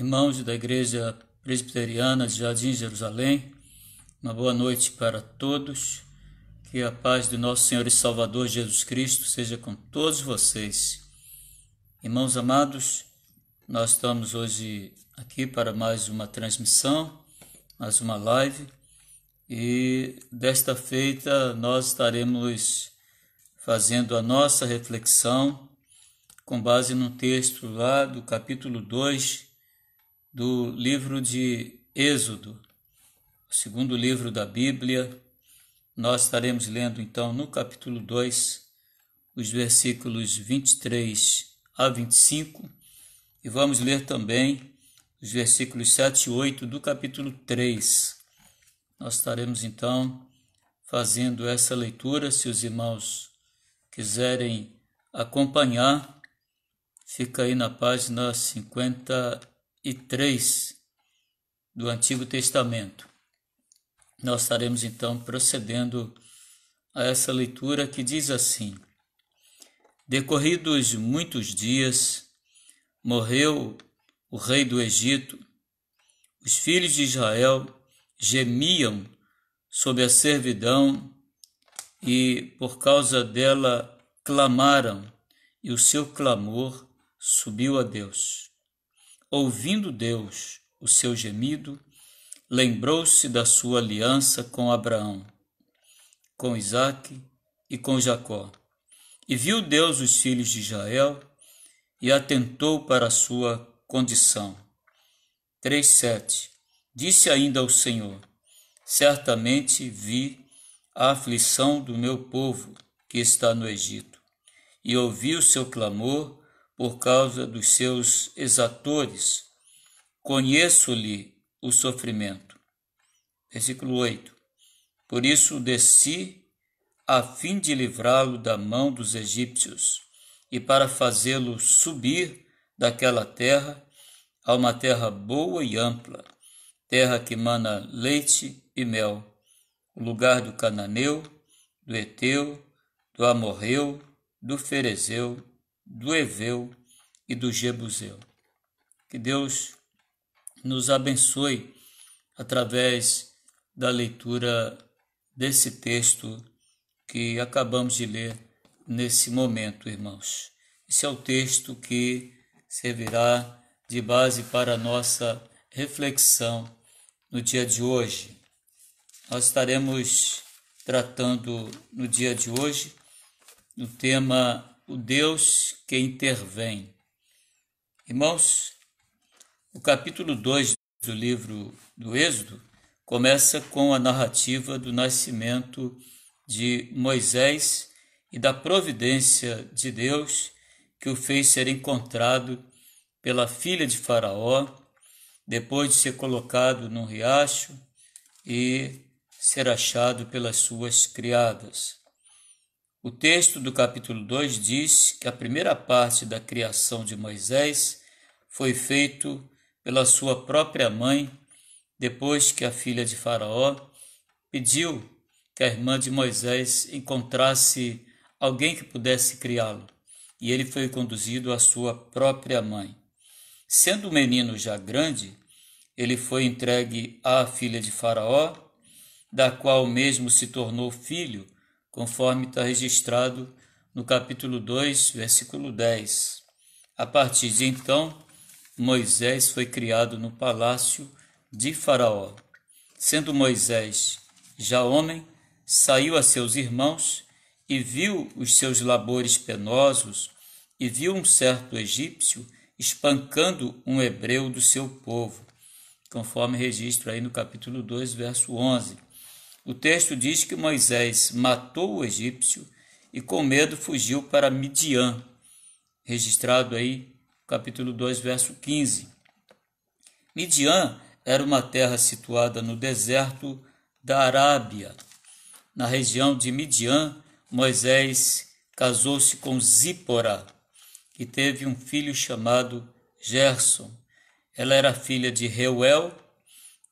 Irmãos da Igreja Presbiteriana de Jardim Jerusalém, uma boa noite para todos. Que a paz do nosso Senhor e Salvador Jesus Cristo seja com todos vocês. Irmãos amados, nós estamos hoje aqui para mais uma transmissão, mais uma live, e desta feita nós estaremos fazendo a nossa reflexão com base no texto lá do capítulo 2 do livro de Êxodo, o segundo livro da Bíblia. Nós estaremos lendo então no capítulo 2, os versículos 23 a 25, e vamos ler também os versículos 7 e 8 do capítulo 3. Nós estaremos então fazendo essa leitura. Se os irmãos quiserem acompanhar, fica aí na página 53 do Antigo Testamento. Nós estaremos então procedendo a essa leitura que diz assim: Decorridos muitos dias, morreu o rei do Egito. Os filhos de Israel gemiam sob a servidão e por causa dela clamaram, e o seu clamor subiu a Deus. Ouvindo Deus o seu gemido, lembrou-se da sua aliança com Abraão, com Isaque e com Jacó. E viu Deus os filhos de Israel e atentou para a sua condição. 3:7. Disse ainda o Senhor: Certamente vi a aflição do meu povo que está no Egito, e ouvi o seu clamor por causa dos seus exatores. Conheço-lhe o sofrimento. Versículo 8. Por isso desci a fim de livrá-lo da mão dos egípcios e para fazê-lo subir daquela terra a uma terra boa e ampla, terra que mana leite e mel, o lugar do cananeu, do Eteu, do Amorreu, do Ferezeu, do Eveu e do Jebuseu. Que Deus nos abençoe através da leitura desse texto que acabamos de ler nesse momento, irmãos. Esse é o texto que servirá de base para a nossa reflexão no dia de hoje. Nós estaremos tratando no dia de hoje do tema O Deus que intervém. Irmãos, o capítulo 2 do livro do Êxodo começa com a narrativa do nascimento de Moisés e da providência de Deus que o fez ser encontrado pela filha de Faraó, depois de ser colocado num riacho e ser achado pelas suas criadas. O texto do capítulo 2 diz que a primeira parte da criação de Moisés foi feito pela sua própria mãe, depois que a filha de Faraó pediu que a irmã de Moisés encontrasse alguém que pudesse criá-lo, e ele foi conduzido à sua própria mãe. Sendo o menino já grande, ele foi entregue à filha de Faraó, da qual mesmo se tornou filho, conforme está registrado no capítulo 2, versículo 10. A partir de então, Moisés foi criado no palácio de Faraó. Sendo Moisés já homem, saiu a seus irmãos e viu os seus labores penosos, e viu um certo egípcio espancando um hebreu do seu povo, conforme registro aí no capítulo 2, verso 11. O texto diz que Moisés matou o egípcio e com medo fugiu para Midian, registrado aí no capítulo 2, verso 15. Midian era uma terra situada no deserto da Arábia. Na região de Midian, Moisés casou-se com Zípora e teve um filho chamado Gerson. Ela era filha de Reuel,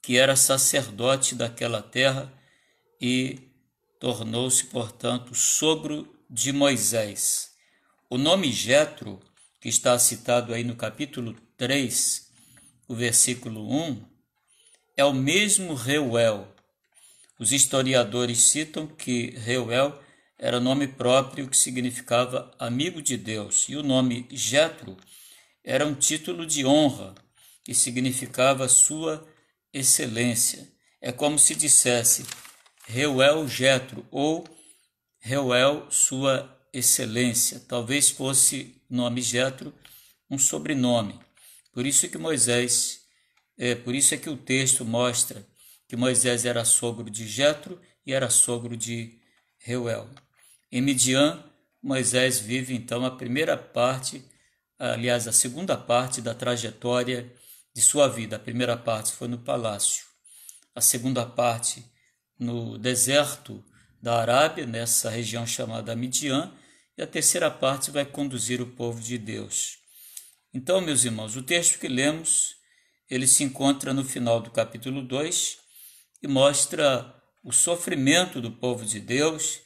que era sacerdote daquela terra, e tornou-se, portanto, sogro de Moisés. O nome Jetro, que está citado aí no capítulo 3, o versículo 1, é o mesmo Reuel. Os historiadores citam que Reuel era nome próprio que significava amigo de Deus, e o nome Jetro era um título de honra que significava sua excelência. É como se dissesse Reuel Jetro ou Reuel sua excelência. Talvez fosse nome Jetro um sobrenome. Por isso é que o texto mostra que Moisés era sogro de Jetro e era sogro de Reuel. Em Midian, Moisés vive então a segunda parte da trajetória de sua vida. A primeira parte foi no palácio, a segunda parte no deserto da Arábia, nessa região chamada Midian, e a terceira parte vai conduzir o povo de Deus. Então, meus irmãos, o texto que lemos, ele se encontra no final do capítulo 2 e mostra o sofrimento do povo de Deus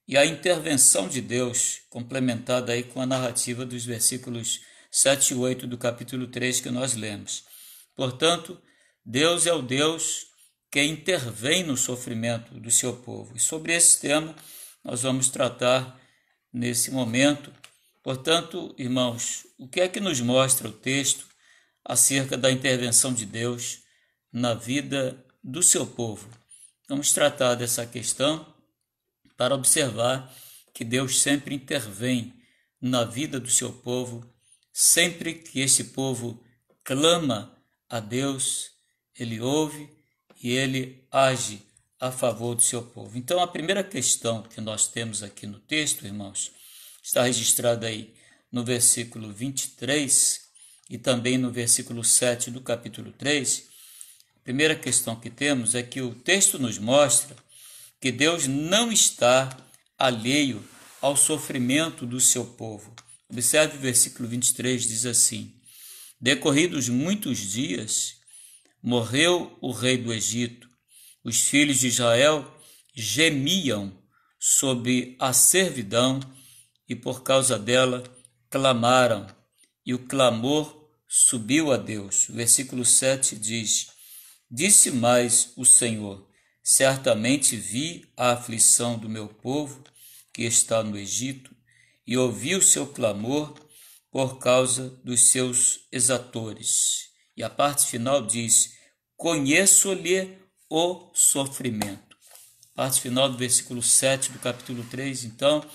e a intervenção de Deus, complementada aí com a narrativa dos versículos 7 e 8 do capítulo 3 que nós lemos. Portanto, Deus é o Deus que intervém no sofrimento do seu povo. E sobre esse tema nós vamos tratar nesse momento. Portanto, irmãos, o que é que nos mostra o texto acerca da intervenção de Deus na vida do seu povo? Vamos tratar dessa questão para observar que Deus sempre intervém na vida do seu povo, sempre que esse povo clama a Deus, ele ouve e ele age a favor do seu povo. Então, a primeira questão que nós temos aqui no texto, irmãos, está registrada aí no versículo 23 e também no versículo 7 do capítulo 3. A primeira questão que temos é que o texto nos mostra que Deus não está alheio ao sofrimento do seu povo. Observe o versículo 23, diz assim: decorridos muitos dias, morreu o rei do Egito. Os filhos de Israel gemiam sob a servidão e por causa dela clamaram, e o clamor subiu a Deus. O versículo 7 diz: disse mais o Senhor: certamente vi a aflição do meu povo que está no Egito e ouvi o seu clamor por causa dos seus exatores. E a parte final diz: conheço-lhe o sofrimento. A parte final do versículo 7 do capítulo 3, então,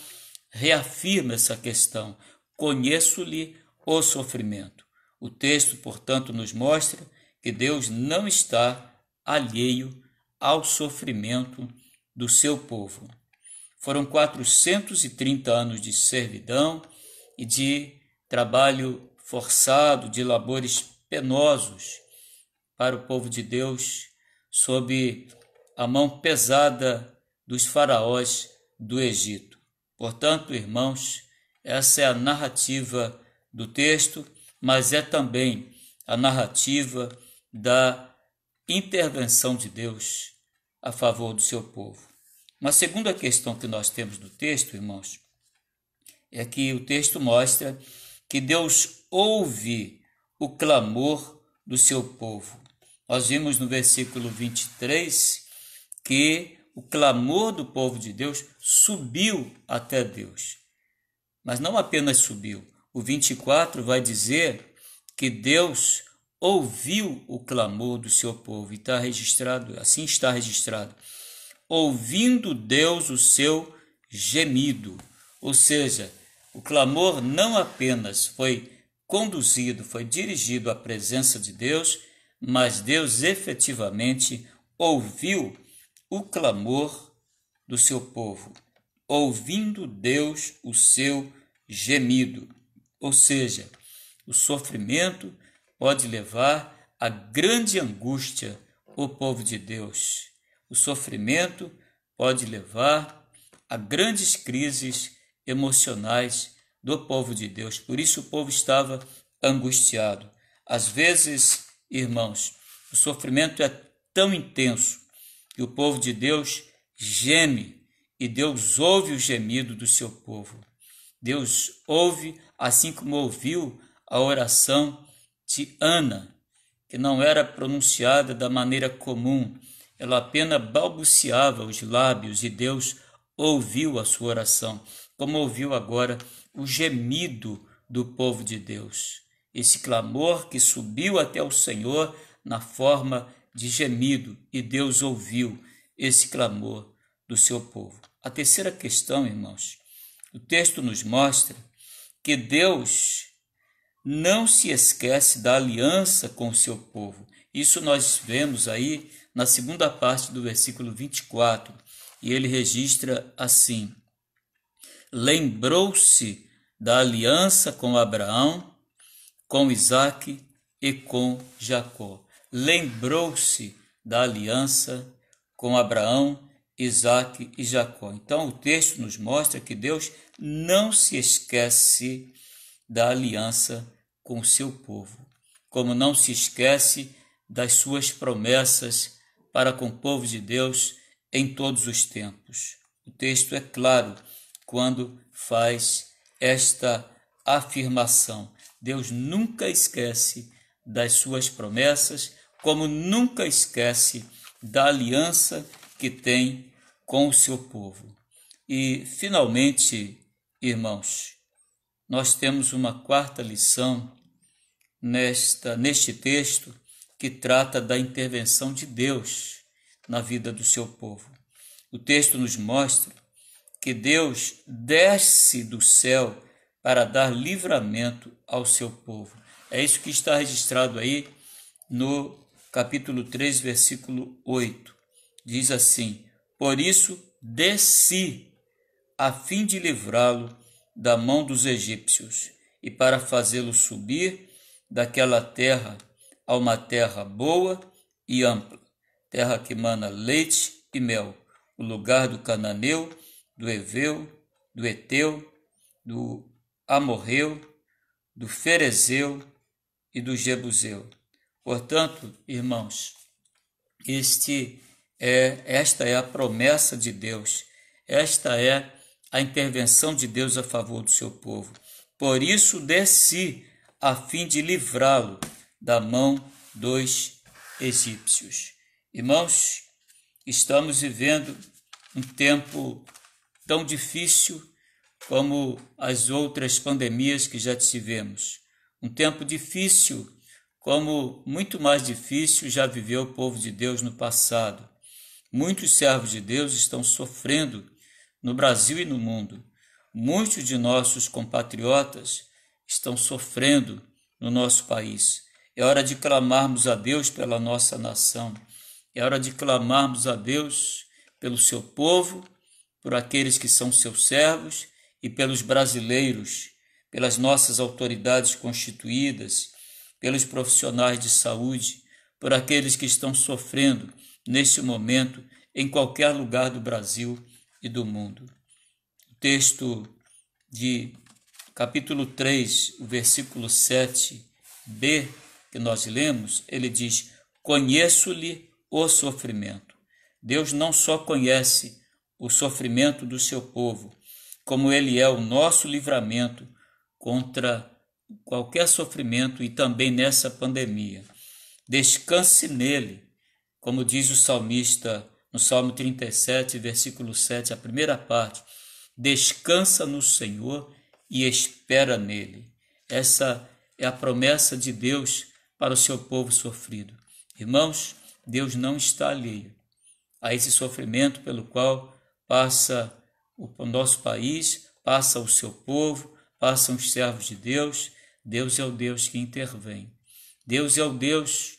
reafirma essa questão: conheço-lhe o sofrimento. O texto, portanto, nos mostra que Deus não está alheio ao sofrimento do seu povo. Foram 430 anos de servidão e de trabalho forçado, de labores penosos para o povo de Deus, sob a mão pesada dos faraós do Egito. Portanto, irmãos, essa é a narrativa do texto, mas é também a narrativa da intervenção de Deus a favor do seu povo. Uma segunda questão que nós temos do texto, irmãos, é que o texto mostra que Deus ouve o clamor do seu povo. Nós vimos no versículo 23 que o clamor do povo de Deus subiu até Deus. Mas não apenas subiu. O 24 vai dizer que Deus ouviu o clamor do seu povo. E está registrado, assim está registrado: ouvindo Deus o seu gemido. Ou seja, o clamor não apenas foi conduzido, foi dirigido à presença de Deus, mas Deus efetivamente ouviu o clamor do seu povo, ouvindo Deus o seu gemido. Ou seja, o sofrimento pode levar a grande angústia o povo de Deus. O sofrimento pode levar a grandes crises emocionais do povo de Deus. Por isso o povo estava angustiado. Às vezes, irmãos, o sofrimento é tão intenso que o povo de Deus geme e Deus ouve o gemido do seu povo. Deus ouve, assim como ouviu a oração de Ana, que não era pronunciada da maneira comum, ela apenas balbuciava os lábios e Deus ouviu a sua oração, como ouviu agora o gemido do povo de Deus. Esse clamor que subiu até o Senhor na forma de gemido, e Deus ouviu esse clamor do seu povo. A terceira questão, irmãos, o texto nos mostra que Deus não se esquece da aliança com o seu povo. Isso nós vemos aí na segunda parte do versículo 24, e ele registra assim: lembrou-se da aliança com Abraão, com Isaque e com Jacó. Lembrou-se da aliança com Abraão, Isaque e Jacó. Então o texto nos mostra que Deus não se esquece da aliança com o seu povo, como não se esquece das suas promessas para com o povo de Deus em todos os tempos. O texto é claro quando faz esta afirmação. Deus nunca esquece das suas promessas, como nunca esquece da aliança que tem com o seu povo. E, finalmente, irmãos, nós temos uma quarta lição neste texto que trata da intervenção de Deus na vida do seu povo. O texto nos mostra que Deus desce do céu para dar livramento ao seu povo. É isso que está registrado aí no capítulo 3, versículo 8. Diz assim: por isso desci a fim de livrá-lo da mão dos egípcios e para fazê-lo subir daquela terra a uma terra boa e ampla, terra que mana leite e mel, o lugar do cananeu, do heveu, do eteu, do amorreu, do ferezeu e do jebuseu. Portanto, irmãos, esta é a promessa de Deus, esta é a intervenção de Deus a favor do seu povo. Por isso desci a fim de livrá-lo da mão dos egípcios. Irmãos, estamos vivendo um tempo tão difícil como as outras pandemias que já tivemos. Um tempo difícil como muito mais difícil já viveu o povo de Deus no passado. Muitos servos de Deus estão sofrendo no Brasil e no mundo. Muitos de nossos compatriotas estão sofrendo no nosso país. É hora de clamarmos a Deus pela nossa nação. É hora de clamarmos a Deus pelo seu povo, por aqueles que são seus servos e pelos brasileiros, pelas nossas autoridades constituídas, pelos profissionais de saúde, por aqueles que estão sofrendo neste momento em qualquer lugar do Brasil e do mundo. O texto de capítulo 3, o versículo 7b, que nós lemos, ele diz: conheço-lhe o sofrimento. Deus não só conhece o sofrimento do seu povo, como ele é o nosso livramento contra qualquer sofrimento e também nessa pandemia. Descanse nele, como diz o salmista no Salmo 37, versículo 7, a primeira parte: descansa no Senhor e espera nele. Essa é a promessa de Deus para o seu povo sofrido. Irmãos, Deus não está alheio a esse sofrimento pelo qual passa o nosso país, passa o seu povo, passam os servos de Deus. Deus é o Deus que intervém. Deus é o Deus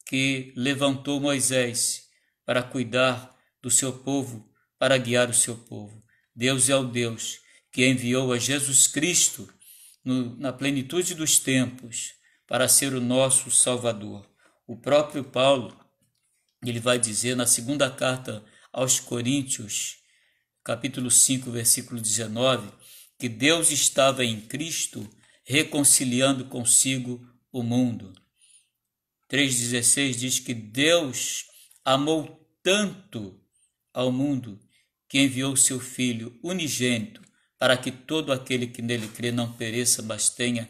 que levantou Moisés para cuidar do seu povo, para guiar o seu povo. Deus é o Deus que enviou a Jesus Cristo na plenitude dos tempos para ser o nosso Salvador. O próprio Paulo, ele vai dizer na segunda carta aos Coríntios, capítulo 5, versículo 19, que Deus estava em Cristo reconciliando consigo o mundo. 3,16 diz que Deus amou tanto ao mundo que enviou seu Filho unigênito para que todo aquele que nele crê não pereça, mas tenha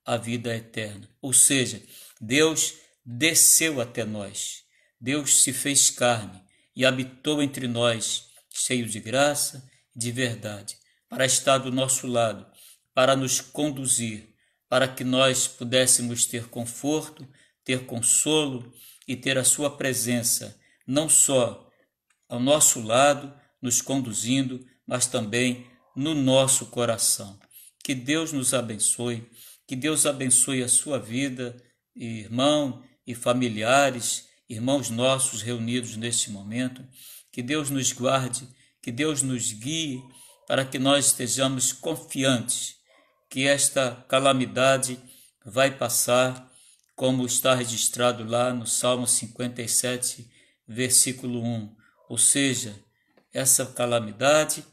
a vida eterna. Ou seja, Deus desceu até nós. Deus se fez carne e habitou entre nós, cheio de graça e de verdade, para estar do nosso lado, para nos conduzir, para que nós pudéssemos ter conforto, ter consolo e ter a sua presença, não só ao nosso lado, nos conduzindo, mas também no nosso coração. Que Deus nos abençoe, que Deus abençoe a sua vida, irmão e familiares, irmãos nossos reunidos neste momento. Que Deus nos guarde, que Deus nos guie, para que nós estejamos confiantes que esta calamidade vai passar, como está registrado lá no Salmo 57, versículo 1. Ou seja, essa calamidade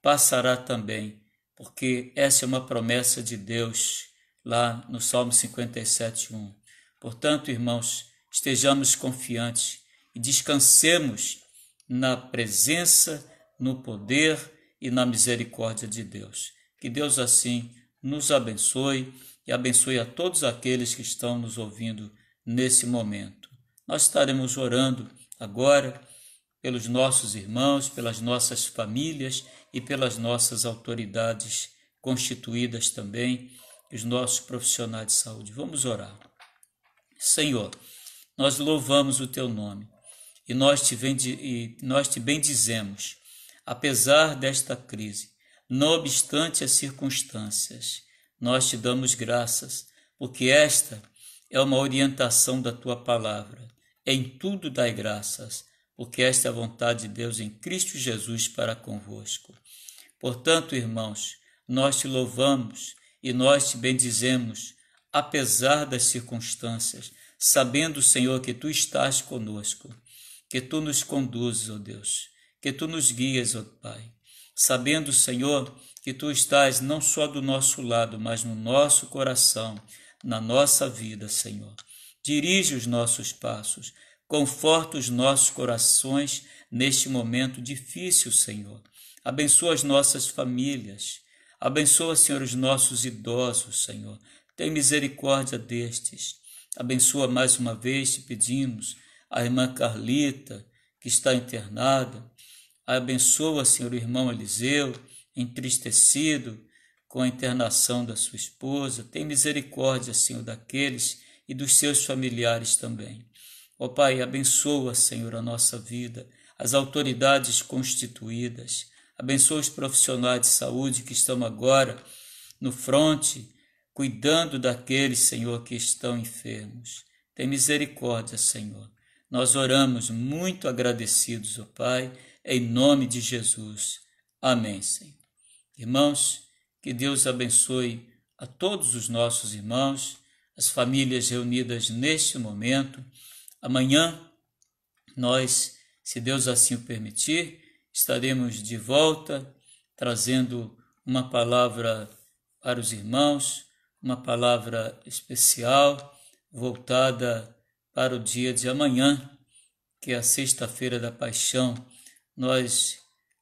passará também, porque essa é uma promessa de Deus lá no Salmo 57, 1. Portanto, irmãos, estejamos confiantes e descansemos na presença, no poder e na misericórdia de Deus. Que Deus assim nos abençoe e abençoe a todos aqueles que estão nos ouvindo nesse momento. Nós estaremos orando agora pelos nossos irmãos, pelas nossas famílias e pelas nossas autoridades constituídas também, os nossos profissionais de saúde. Vamos orar. Senhor, nós louvamos o Teu nome e nós te bendizemos, apesar desta crise, não obstante as circunstâncias. Nós te damos graças, porque esta é uma orientação da Tua palavra. Em tudo dai graças, porque esta é a vontade de Deus em Cristo Jesus para convosco. Portanto, irmãos, nós te louvamos e nós te bendizemos, apesar das circunstâncias, sabendo, Senhor, que Tu estás conosco, que Tu nos conduzes, ó Deus, que Tu nos guias, ó Pai, sabendo, Senhor, que Tu estás não só do nosso lado, mas no nosso coração, na nossa vida, Senhor. Dirige os nossos passos, conforta os nossos corações neste momento difícil, Senhor. Abençoa as nossas famílias, abençoa, Senhor, os nossos idosos, Senhor. Tem misericórdia destes. Abençoa mais uma vez, te pedimos, a irmã Carlita, que está internada. Abençoa, Senhor, o irmão Eliseu, entristecido com a internação da sua esposa. Tem misericórdia, Senhor, daqueles e dos seus familiares também. Ó Pai, abençoa, Senhor, a nossa vida, as autoridades constituídas. Abençoa os profissionais de saúde que estão agora no fronte, cuidando daqueles, Senhor, que estão enfermos. Tem misericórdia, Senhor. Nós oramos muito agradecidos, ó Pai, em nome de Jesus. Amém, Senhor. Irmãos, que Deus abençoe a todos os nossos irmãos, as famílias reunidas neste momento. Amanhã, nós, se Deus assim o permitir, estaremos de volta, trazendo uma palavra para os irmãos, uma palavra especial, voltada para o dia de amanhã, que é a sexta-feira da Paixão. Nós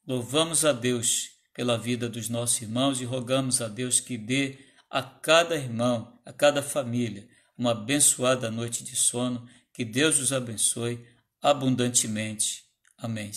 louvamos a Deus pela vida dos nossos irmãos e rogamos a Deus que dê a cada irmão, a cada família, uma abençoada noite de sono. Que Deus os abençoe abundantemente. Amém.